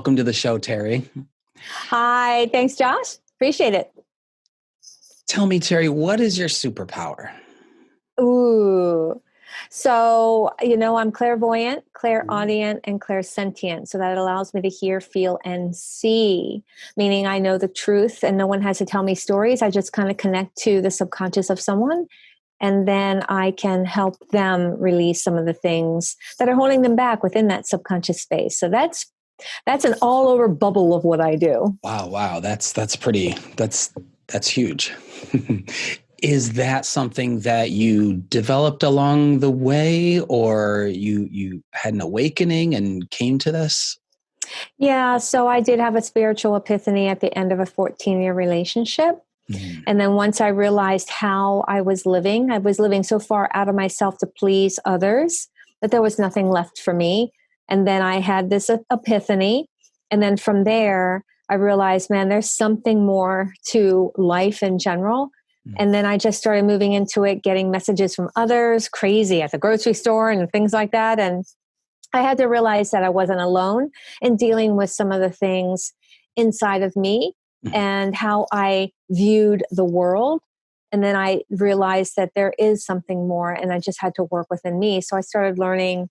Welcome to the show, Terrie. Hi, thanks, Josh. Appreciate it. Tell me, Terrie, what is your superpower? Ooh. So, I'm clairvoyant, clairaudient, and clairsentient. So that allows me to hear, feel, and see, meaning I know the truth and no one has to tell me stories. I just kind of connect to the subconscious of someone. And then I can help them release some of the things that are holding them back within that subconscious space. So that's an all over bubble of what I do. Wow. That's huge. Is that something that you developed along the way, or you had an awakening and came to this? Yeah, so I did have a spiritual epiphany at the end of a 14-year relationship. Mm-hmm. And then once I realized how I was living so far out of myself to please others that there was nothing left for me. And then I had this epiphany. And then from there, I realized, man, there's something more to life in general. And then I just started moving into it, getting messages from others, crazy at the grocery store and things like that. And I had to realize that I wasn't alone in dealing with some of the things inside of me and how I viewed the world. And then I realized that there is something more, and I just had to work within me. So I started learning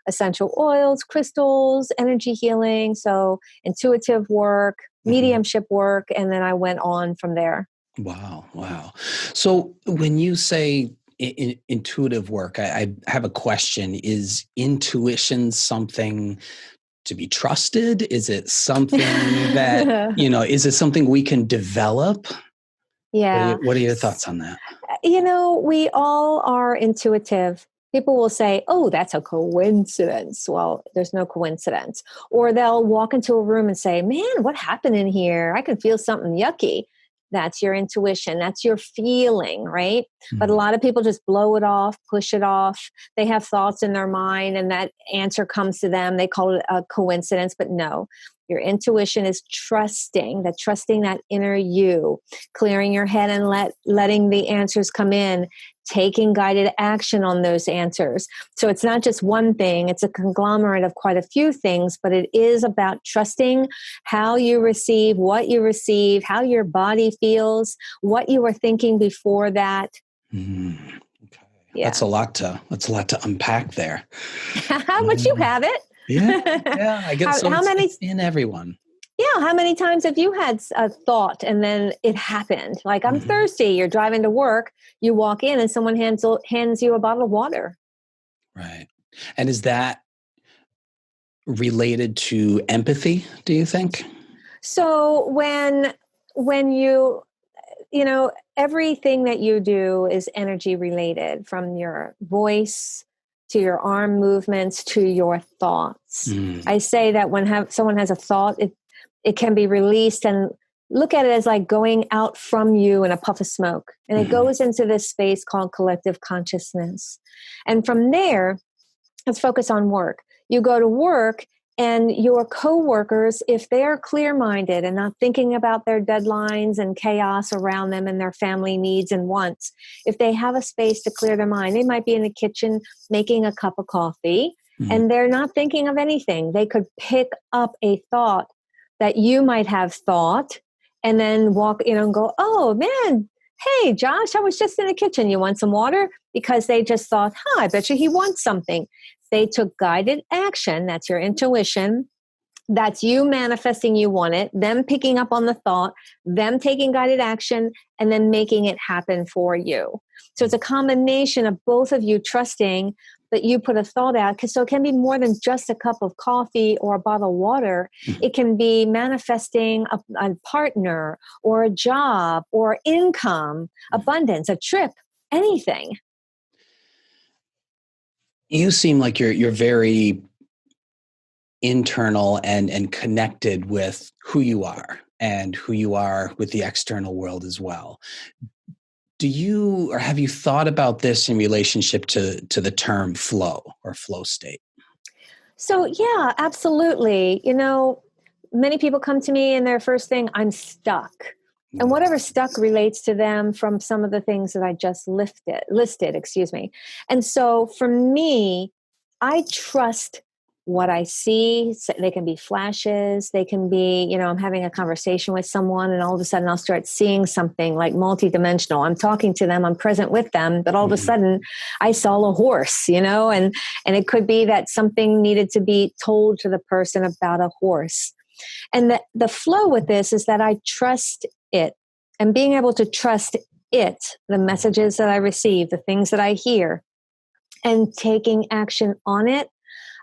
essential oils, crystals, energy healing, so intuitive work, mediumship work, and then I went on from there. Wow. So when you say intuitive work, I have a question. Is intuition something to be trusted? Is it something that, is it something we can develop? Yeah. What are your thoughts on that? We all are intuitive. People will say, oh, that's a coincidence. Well, there's no coincidence. Or they'll walk into a room and say, man, what happened in here? I can feel something yucky. That's your intuition. That's your feeling, right? Mm-hmm. But a lot of people just blow it off, push it off. They have thoughts in their mind and that answer comes to them. They call it a coincidence, but no. Your intuition is trusting that inner you, clearing your head and letting the answers come in, taking guided action on those answers. So it's not just one thing, it's a conglomerate of quite a few things, but it is about trusting how you receive, what you receive, how your body feels, what you were thinking before that. Mm-hmm. Okay. Yeah. That's a lot to unpack there. But you have it. Yeah. I guess so. It's in everyone. Yeah. How many times have you had a thought and then it happened? Like, I'm thirsty. You're driving to work. You walk in and someone hands you a bottle of water. Right. And is that related to empathy, do you think? So when everything that you do is energy related, from your voice to your arm movements to your thoughts. I say that when someone has a thought, it can be released, and look at it as like going out from you in a puff of smoke. And it goes into this space called collective consciousness. And from there, let's focus on work. You go to work, and your coworkers, if they're clear-minded and not thinking about their deadlines and chaos around them and their family needs and wants, if they have a space to clear their mind, they might be in the kitchen making a cup of coffee and they're not thinking of anything. They could pick up a thought that you might have thought and then walk, and go, oh man, hey Josh, I was just in the kitchen. You want some water? Because they just thought, I bet you he wants something. They took guided action. That's your intuition. That's you manifesting you want it, them picking up on the thought, them taking guided action, and then making it happen for you. So it's a combination of both of you trusting that you put a thought out. So it can be more than just a cup of coffee or a bottle of water. It can be manifesting a partner or a job or income, abundance, a trip, anything. You seem like you're very internal and connected with who you are and who you are with the external world as well. Do you, or have you thought about this in relationship to the term flow or flow state? So yeah, absolutely. Many people come to me and their first thing, I'm stuck. And whatever stuck relates to them from some of the things that I just listed. And so for me, I trust what I see. So they can be flashes. They can be, I'm having a conversation with someone and all of a sudden I'll start seeing something like multidimensional. I'm talking to them, I'm present with them, but all of a sudden I saw a horse, and it could be that something needed to be told to the person about a horse. And the flow with this is that I trust it, and being able to trust it, the messages that I receive, the things that I hear, and taking action on it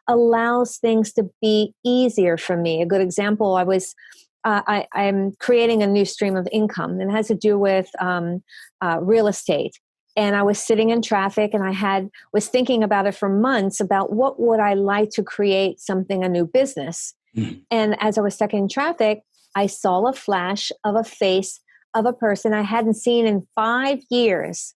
allows things to be easier for me. A good example, I'm creating a new stream of income, and it has to do with real estate. And I was sitting in traffic, and was thinking about it for months about what would I like to create a new business. And as I was stuck in traffic, I saw a flash of a face of a person I hadn't seen in 5 years.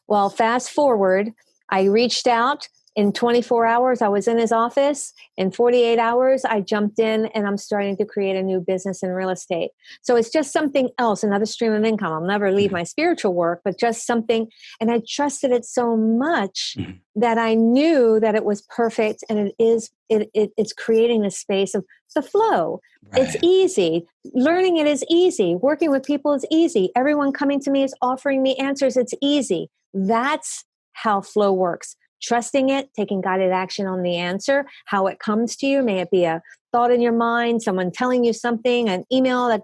Well, fast forward, I reached out. In 24 hours, I was in his office. In 48 hours, I jumped in and I'm starting to create a new business in real estate. So it's just something else, another stream of income. I'll never leave my spiritual work, but just something. And I trusted it so much that I knew that it was perfect. And it's creating the space of the flow. Right. It's easy. Learning it is easy. Working with people is easy. Everyone coming to me is offering me answers. It's easy. That's how flow works. Trusting it, taking guided action on the answer, how it comes to you. May it be a thought in your mind, someone telling you something, an email that,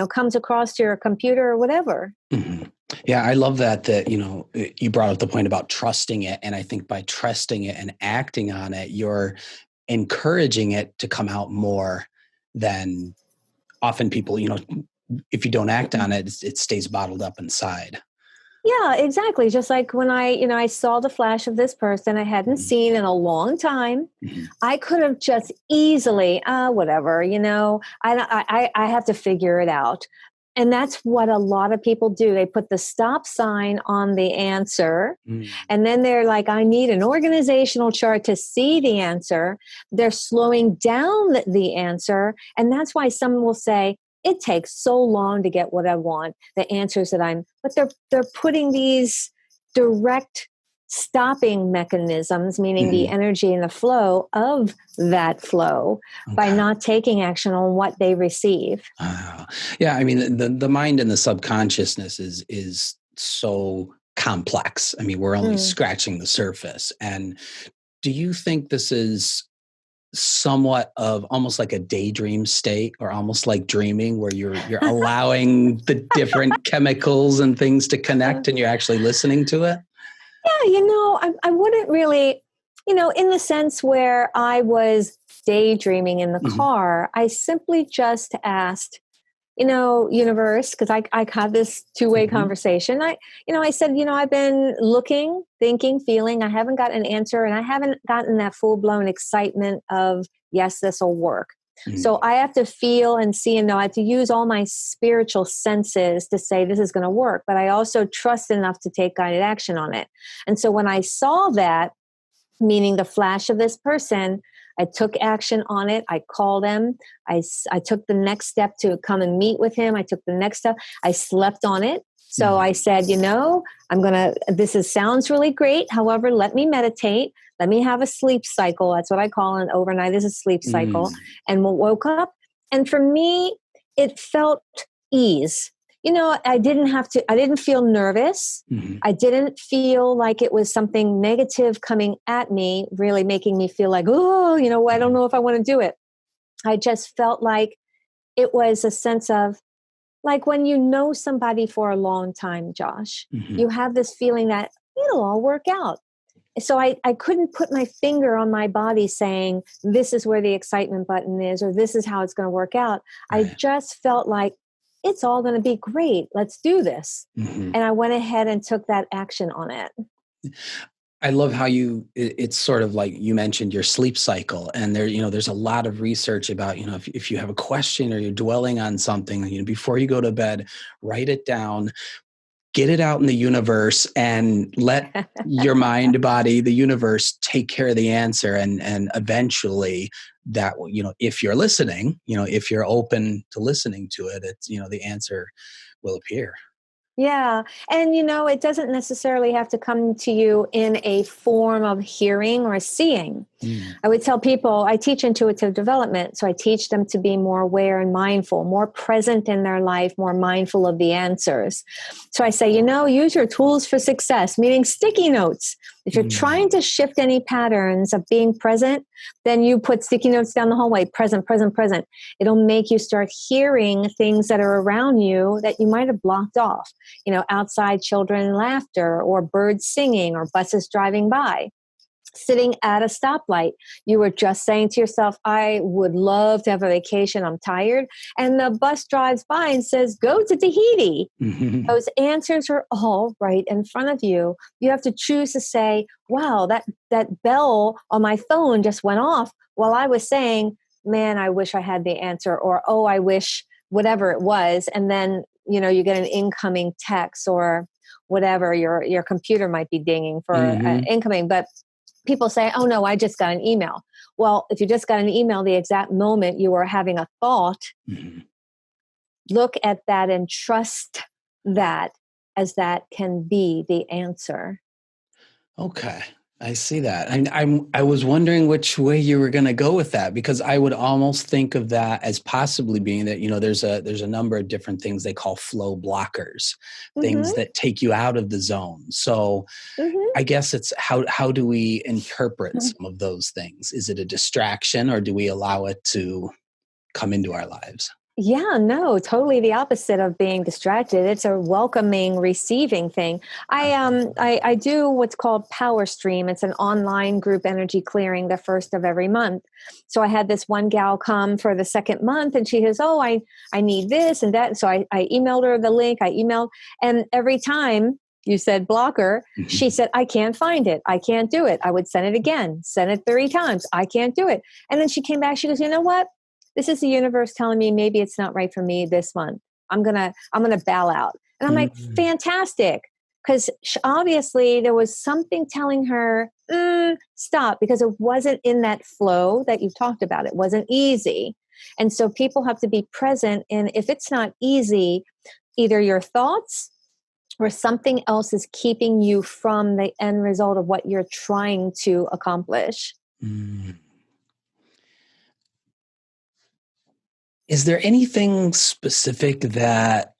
comes across to your computer or whatever. Mm-hmm. Yeah, I love that, you brought up the point about trusting it. And I think by trusting it and acting on it, you're encouraging it to come out more than often people, if you don't act on it, it stays bottled up inside. Yeah, exactly. Just like when I saw the flash of this person I hadn't seen in a long time, I could have just easily, whatever, I have to figure it out. And that's what a lot of people do. They put the stop sign on the answer. And then they're like, I need an organizational chart to see the answer. They're slowing down the answer. And that's why some will say, it takes so long to get what I want, the answers but they're putting these direct stopping mechanisms, meaning the energy and the flow of that flow by not taking action on what they receive. Yeah. I mean, the mind and the subconsciousness is so complex. I mean, we're only scratching the surface. And do you think this is somewhat of almost like a daydream state, or almost like dreaming, where you're allowing the different chemicals and things to connect and you're actually listening to it? Yeah, I wouldn't really, in the sense where I was daydreaming in the car, I simply just asked, universe, because I had this two-way conversation. I said, I've been looking, thinking, feeling, I haven't got an answer, and I haven't gotten that full-blown excitement of, yes, this will work. So I have to feel and see and know. I have to use all my spiritual senses to say this is going to work, but I also trust enough to take guided action on it. And so when I saw that, meaning the flash of this person, I took action on it. I called him. I took the next step to come and meet with him. I took the next step. I slept on it. So I said, this sounds really great. However, let me meditate. Let me have a sleep cycle. That's what I call an overnight is a sleep cycle. And we woke up. And for me, it felt ease. I didn't feel nervous. I didn't feel like it was something negative coming at me, really making me feel like, I don't know if I want to do it. I just felt like it was a sense of, like when you know somebody for a long time, Josh, you have this feeling that it'll all work out. So I couldn't put my finger on my body saying, this is where the excitement button is, or this is how it's going to work out. Right. I just felt like, it's all going to be great. Let's do this. And I went ahead and took that action on it. I love how it's sort of like you mentioned your sleep cycle, and there's a lot of research about, if you have a question or you're dwelling on something, before you go to bed, write it down, get it out in the universe, and let your mind, body, the universe take care of the answer. And eventually that will, if you're listening, if you're open to listening to it, it's, the answer will appear. Yeah. And, it doesn't necessarily have to come to you in a form of hearing or seeing. I would tell people, I teach intuitive development. So I teach them to be more aware and mindful, more present in their life, more mindful of the answers. So I say, use your tools for success, meaning sticky notes. If you're trying to shift any patterns of being present, then you put sticky notes down the hallway, present, present, present. It'll make you start hearing things that are around you that you might have blocked off, outside children laughter or birds singing or buses driving by. Sitting at a stoplight, you were just saying to yourself, I would love to have a vacation. I'm tired. And the bus drives by and says, go to Tahiti. Those answers are all right in front of you. You have to choose to say, wow, that bell on my phone just went off while I was saying, man, I wish I had the answer, or, oh, I wish, whatever it was. And then, you get an incoming text or whatever, your computer might be dinging for incoming, but people say, oh no, I just got an email. Well, if you just got an email, the exact moment you were having a thought, look at that and trust that as that can be the answer. Okay. I see that. I was wondering which way you were going to go with that, because I would almost think of that as possibly being that, there's a number of different things they call flow blockers, things that take you out of the zone. So I guess it's how do we interpret some of those things? Is it a distraction, or do we allow it to come into our lives? Yeah, no, totally the opposite of being distracted. It's a welcoming, receiving thing. I do what's called Power Stream. It's an online group energy clearing the first of every month. So I had this one gal come for the second month, and she says, oh, I need this and that. So I emailed her the link. And every time you said blocker, she said, I can't find it. I can't do it. I would send it again, send it 3 times. I can't do it. And then she came back. She goes, you know what? This is the universe telling me maybe it's not right for me this month. I'm gonna bow out. And I'm like, fantastic. Because obviously there was something telling her, stop, because it wasn't in that flow that you've talked about. It wasn't easy. And so people have to be present. And if it's not easy, either your thoughts or something else is keeping you from the end result of what you're trying to accomplish. Is there anything specific that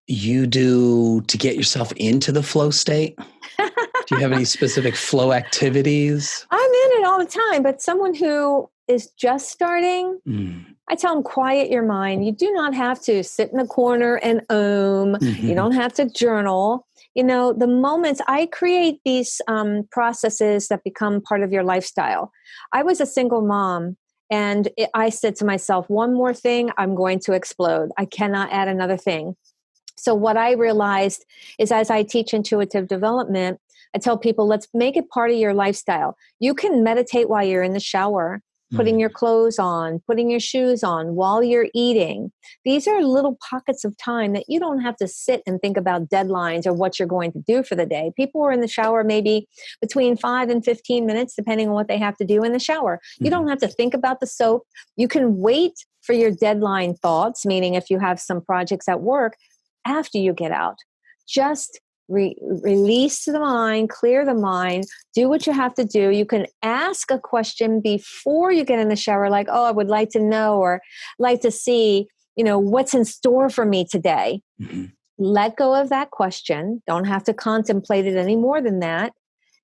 you do to get yourself into the flow state? Do you have any specific flow activities? I'm in it all the time, but someone who is just starting, I tell them, quiet your mind. You do not have to sit in a corner and you don't have to journal. The moments I create these processes that become part of your lifestyle. I was a single mom. And I said to myself, one more thing, I'm going to explode. I cannot add another thing. So what I realized is, as I teach intuitive development, I tell people, let's make it part of your lifestyle. You can meditate while you're in the shower, putting your clothes on, putting your shoes on, while you're eating. These are little pockets of time that you don't have to sit and think about deadlines or what you're going to do for the day. People are in the shower maybe between 5 and 15 minutes, depending on what they have to do in the shower. You don't have to think about the soap. You can wait for your deadline thoughts, meaning if you have some projects at work, after you get out. Just release the mind, clear the mind, do what you have to do. You can ask a question before you get in the shower, like, oh, I would like to know, or like to see, what's in store for me today. Let go of that question. Don't have to contemplate it any more than that.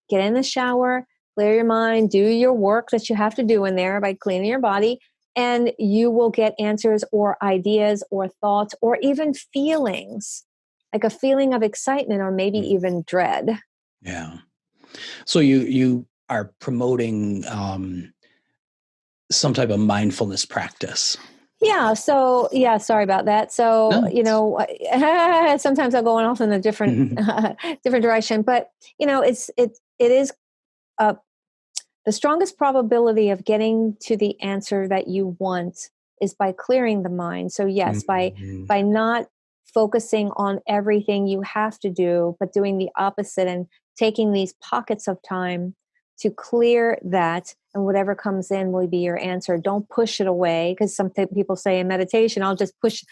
Get in the shower, clear your mind, do your work that you have to do in there by cleaning your body, and you will get answers or ideas or thoughts or even feelings. Like a feeling of excitement or maybe even dread. Yeah. So you are promoting some type of mindfulness practice. Yeah. So, sorry about that. So, sometimes I'll go off in a different, different direction, but it is the strongest probability of getting to the answer that you want is by clearing the mind. So yes, by not focusing on everything you have to do, but doing the opposite and taking these pockets of time to clear that, and whatever comes in will be your answer. Don't push it away, because some people say in meditation, I'll just push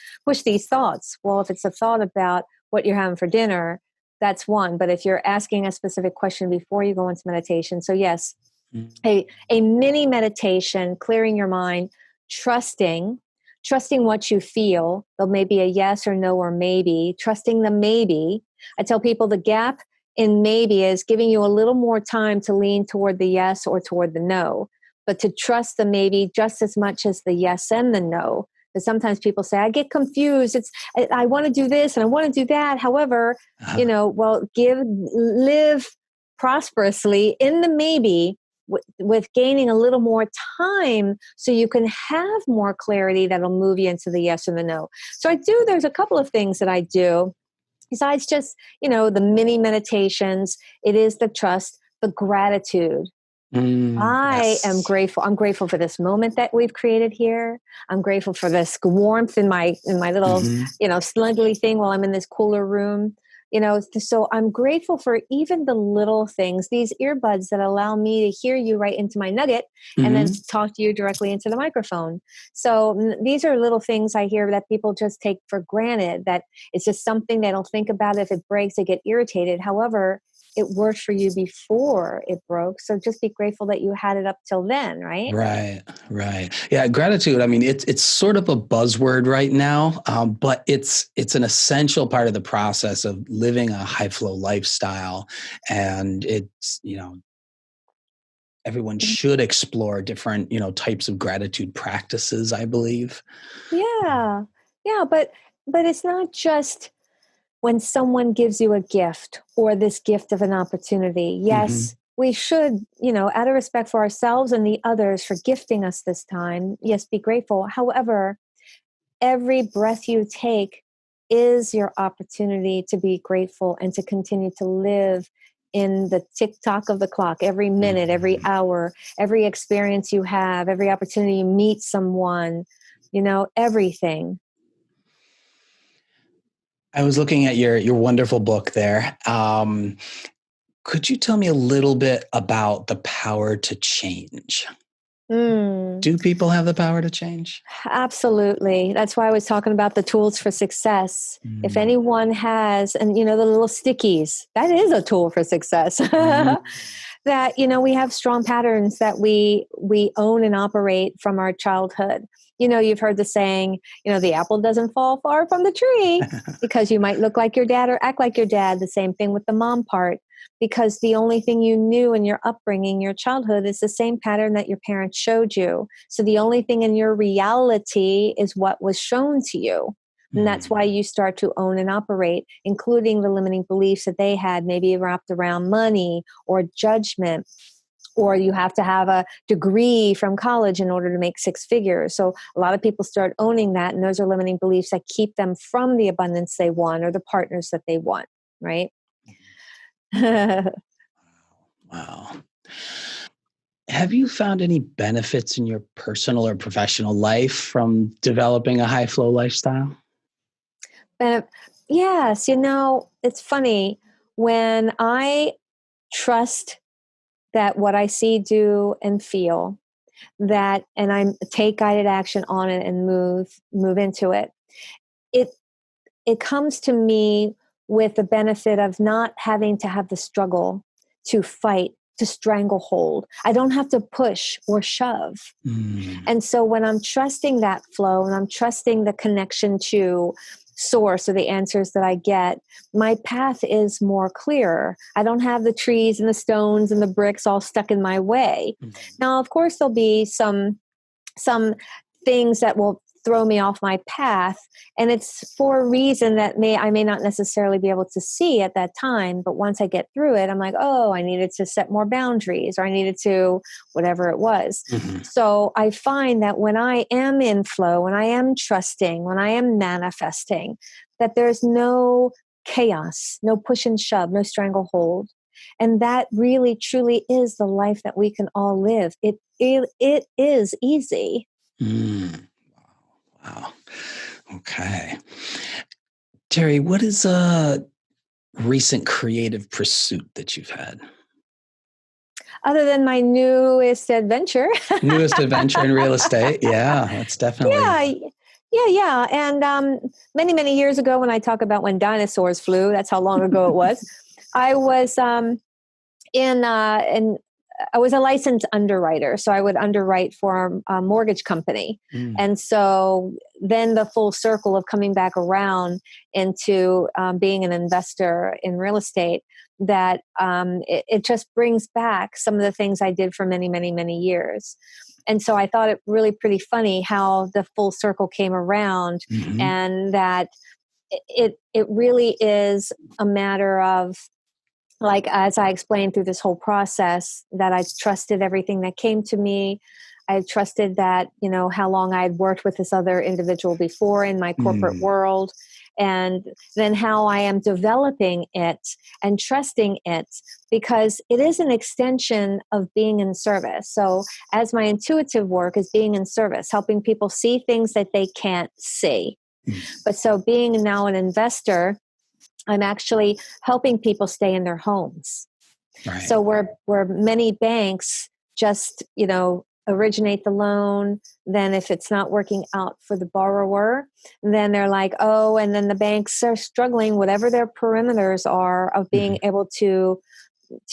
these thoughts. Well, if it's a thought about what you're having for dinner, that's one. But if you're asking a specific question before you go into meditation, so yes, Mm. A mini meditation, clearing your mind, trusting what you feel. There may be a yes or no or maybe, trusting the maybe. I tell people the gap in maybe is giving you a little more time to lean toward the yes or toward the no, but to trust the maybe just as much as the yes and the no. Because sometimes people say, I get confused. I want to do this and I want to do that. However, live prosperously in the maybe, with gaining a little more time so you can have more clarity that'll move you into the yes and the no. So there's a couple of things that I do besides just, the mini meditations. It is the trust, the gratitude. I am Yes. grateful. I'm grateful for this moment that we've created here. I'm grateful for this warmth in my little, snuggly thing while I'm in this cooler room. So I'm grateful for even the little things, these earbuds that allow me to hear you right into my nugget and then talk to you directly into the microphone. So these are little things I hear that people just take for granted, that it's just something they don't think about. If it breaks, they get irritated. However, it worked for you before it broke. So just be grateful that you had it up till then, right? Right, right. Yeah, gratitude. I mean, it's sort of a buzzword right now, but it's an essential part of the process of living a high flow lifestyle. And it's, everyone should explore different, types of gratitude practices, I believe. Yeah. Yeah. But it's not just when someone gives you a gift or this gift of an opportunity. Hmm. Yes, we should, out of respect for ourselves and the others for gifting us this time, yes, be grateful. However, every breath you take is your opportunity to be grateful and to continue to live in the tick tock of the clock, every minute, every Hmm. hour, every experience you have, every opportunity you meet someone, everything. I was looking at your wonderful book there. Could you tell me a little bit about the power to change? Mm. Do people have the power to change? Absolutely. That's why I was talking about the tools for success. If Mm. anyone has, and the little stickies, that is a tool for success. Mm. That we have strong patterns that we own and operate from our childhood. You've heard the saying, the apple doesn't fall far from the tree, because you might look like your dad or act like your dad. The same thing with the mom part, because the only thing you knew in your upbringing, your childhood, is the same pattern that your parents showed you. So the only thing in your reality is what was shown to you. And that's why you start to own and operate, including the limiting beliefs that they had, maybe wrapped around money or judgment, or you have to have a degree from college in order to make six figures. So a lot of people start owning that, and those are limiting beliefs that keep them from the abundance they want or the partners that they want, right? Wow. Have you found any benefits in your personal or professional life from developing a high flow lifestyle? But yes, it's funny when I trust that what I see, do, and feel, that, and I take guided action on it and move into it. It it comes to me with the benefit of not having to have the struggle to fight, to stranglehold. I don't have to push or shove. Mm. And so when I'm trusting that flow and I'm trusting the connection to source or the answers that I get, my path is more clear. I don't have the trees and the stones and the bricks all stuck in my way. Mm. Now, of course, there'll be some things that will throw me off my path, and it's for a reason that I may not necessarily be able to see at that time, but once I get through it, I'm like, oh, I needed to set more boundaries, or I needed to whatever it was. Mhm. So I find that when I am in flow, when I am trusting, when I am manifesting, that there's no chaos, no push and shove, no stranglehold. And that really truly is the life that we can all live. It is easy. Mm. Wow. Okay. Terry, what is a recent creative pursuit that you've had? Other than my newest adventure. Newest adventure in real estate? Yeah, that's definitely. Yeah, yeah. And many, many years ago, when I talk about when dinosaurs flew, that's how long ago it was. I was in I was a licensed underwriter, so I would underwrite for a mortgage company. And so then the full circle of coming back around into being an investor in real estate, that it just brings back some of the things I did for many, many, many years. And so I thought it really pretty funny how the full circle came around, and that it really is a matter of, like, as I explained through this whole process, that I trusted everything that came to me. I trusted that, how long I had worked with this other individual before in my corporate world, and then how I am developing it and trusting it, because it is an extension of being in service. So as my intuitive work is being in service, helping people see things that they can't see. But so being now an investor, I'm actually helping people stay in their homes. Right. So where many banks just, originate the loan, then if it's not working out for the borrower, then they're like, oh, and then the banks are struggling, whatever their perimeters are of being able to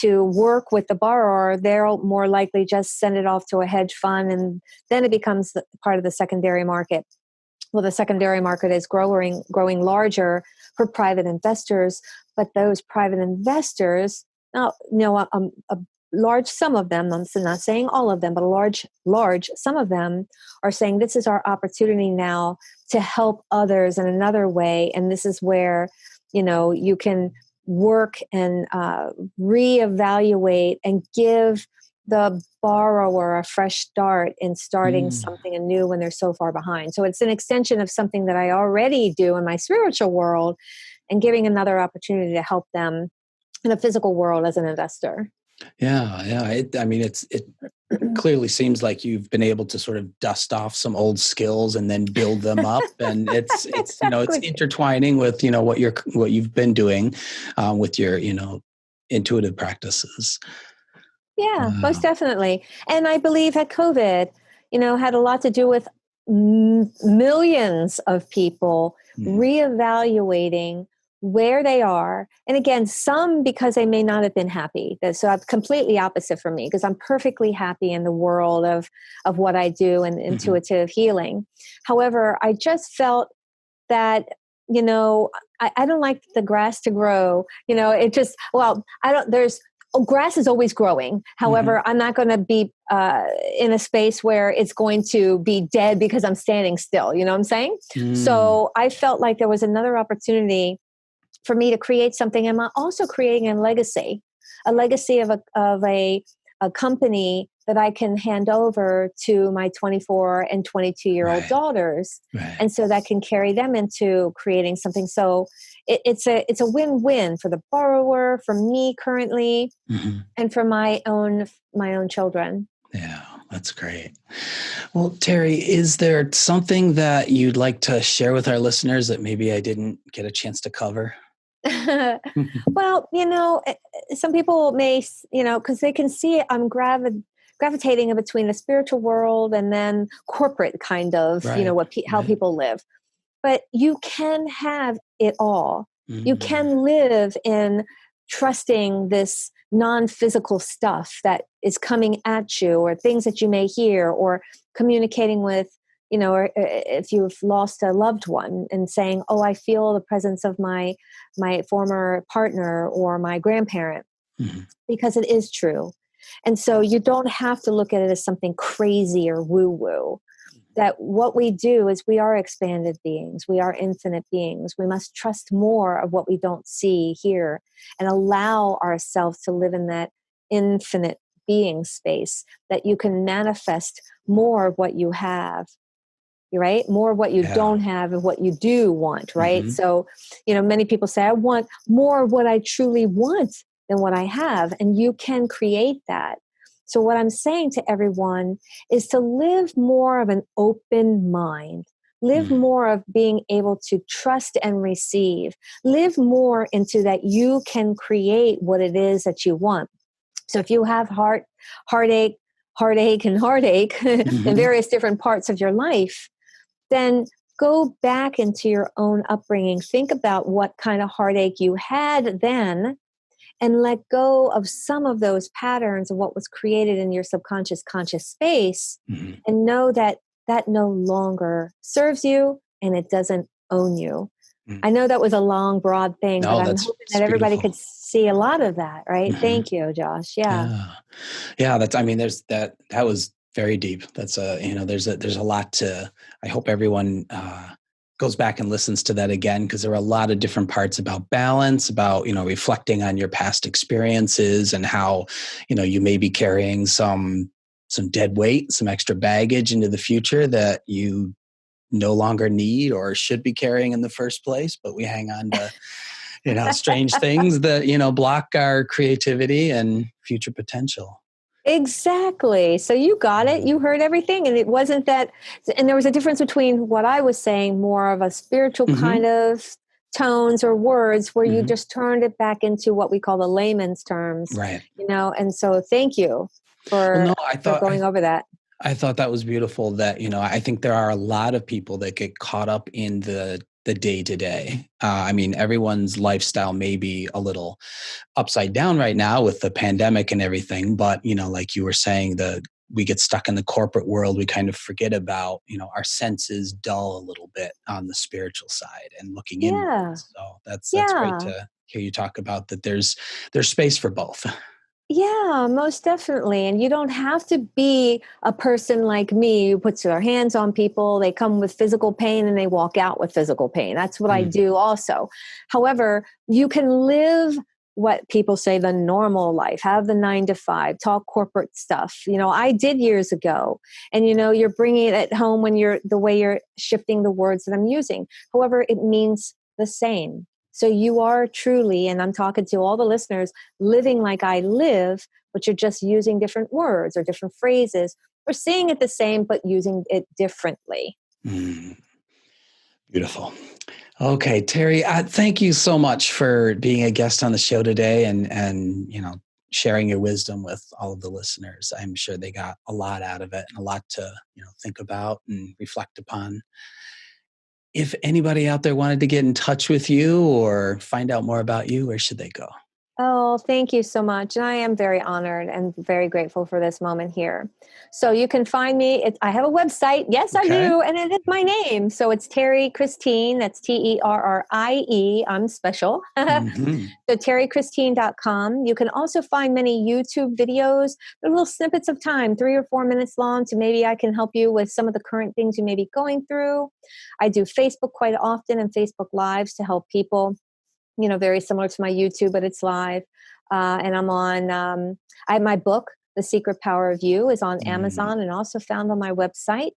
work with the borrower, they're more likely just send it off to a hedge fund, and then it becomes part of the secondary market. Well, the secondary market is growing larger for private investors, but those private investors, now, a large sum of them, I'm not saying all of them, but a large sum of them are saying, this is our opportunity now to help others in another way. And this is where, you can work and reevaluate and give the borrower a fresh start in starting something anew when they're so far behind. So it's an extension of something that I already do in my spiritual world, and giving another opportunity to help them in a physical world as an investor. Yeah. It clearly seems like you've been able to sort of dust off some old skills and then build them up, and it's Exactly. it's intertwining with what you've been doing with your intuitive practices. Yeah, most definitely. And I believe that COVID, had a lot to do with millions of people reevaluating where they are. And again, some because they may not have been happy. So I'm completely opposite from me, because I'm perfectly happy in the world of what I do and intuitive healing. However, I just felt that, I don't like the grass to grow. Grass is always growing. However, I'm not going to be in a space where it's going to be dead because I'm standing still. You know what I'm saying? So I felt like there was another opportunity for me to create something. And I'm also creating a legacy of a company that I can hand over to my 24 and 22-year-old daughters. Right. And so that can carry them into creating something. So it's a win-win for the borrower, for me currently, and for my own children. Yeah, that's great. Well, Terrie, is there something that you'd like to share with our listeners that maybe I didn't get a chance to cover? Well, some people may, because they can see I'm gravitating in between the spiritual world and then corporate kind of, how people live. But you can have it all. You can live in trusting this non-physical stuff that is coming at you, or things that you may hear, or communicating with, or if you've lost a loved one and saying, oh, I feel the presence of my former partner or my grandparent, because it is true. And so you don't have to look at it as something crazy or woo-woo. That what we do is we are expanded beings. We are infinite beings. We must trust more of what we don't see, hear, and allow ourselves to live in that infinite being space, that you can manifest more of what you have, right? More of what you don't have and what you do want, right? So, many people say, I want more of what I truly want than what I have. And you can create that. So what I'm saying to everyone is to live more of an open mind, live more of being able to trust and receive, live more into that you can create what it is that you want. So if you have heartache in various different parts of your life, then go back into your own upbringing. Think about what kind of heartache you had then, and let go of some of those patterns of what was created in your subconscious conscious space, and know that that no longer serves you and it doesn't own you. I know that was a long, broad thing, but I'm hoping that everybody could see a lot of that, right? Thank you, Josh. Yeah. Yeah. That's, I mean, there's that was very deep. That's there's a lot to, I hope everyone, goes back and listens to that again, because there are a lot of different parts about balance, about, reflecting on your past experiences and how, you may be carrying some dead weight, some extra baggage into the future that you no longer need or should be carrying in the first place, but we hang on to, strange things that, block our creativity and future potential. Exactly. So you got it. You heard everything. And it wasn't that, and there was a difference between what I was saying, more of a spiritual kind of tones or words, where you just turned it back into what we call the layman's terms, right? And so thank you for going over that. I thought that was beautiful that, I think there are a lot of people that get caught up in the day to day. I mean, everyone's lifestyle may be a little upside down right now with the pandemic and everything, but, like you were saying, we get stuck in the corporate world. We kind of forget about, our senses dull a little bit on the spiritual side and looking inward. So that's great to hear you talk about that. There's space for both. Yeah, most definitely. And you don't have to be a person like me who puts their hands on people. They come with physical pain and they walk out with physical pain. That's what I do also. However, you can live what people say the normal life, have the 9 to 5, talk corporate stuff. I did years ago. And, you're bringing it home when the way you're shifting the words that I'm using. However, it means the same. So you are truly, and I'm talking to all the listeners, living like I live, but you're just using different words or different phrases, or saying it the same, but using it differently. Beautiful. Okay, Terrie, thank you so much for being a guest on the show today and sharing your wisdom with all of the listeners. I'm sure they got a lot out of it and a lot to think about and reflect upon. If anybody out there wanted to get in touch with you or find out more about you, where should they go? Oh, thank you so much. And I am very honored and very grateful for this moment here. So you can find me. I have a website. Yes, I do. And it is my name. So it's Terrie Christine. That's Terrie. I'm special. So terriechristine.com. You can also find many YouTube videos. They're little snippets of time, 3 or 4 minutes long. So maybe I can help you with some of the current things you may be going through. I do Facebook quite often and Facebook Lives to help people. Very similar to my YouTube, but it's live. And I'm on, I have my book, The Secret Power of You, is on Amazon and also found on my website.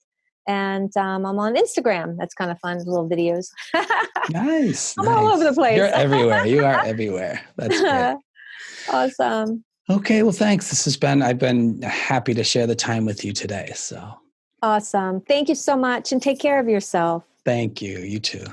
And I'm on Instagram. That's kind of fun, little videos. Nice. I'm all over the place. You're everywhere. You are everywhere. That's great. Awesome. Okay. Well, thanks. I've been happy to share the time with you today. So awesome. Thank you so much and take care of yourself. Thank you. You too.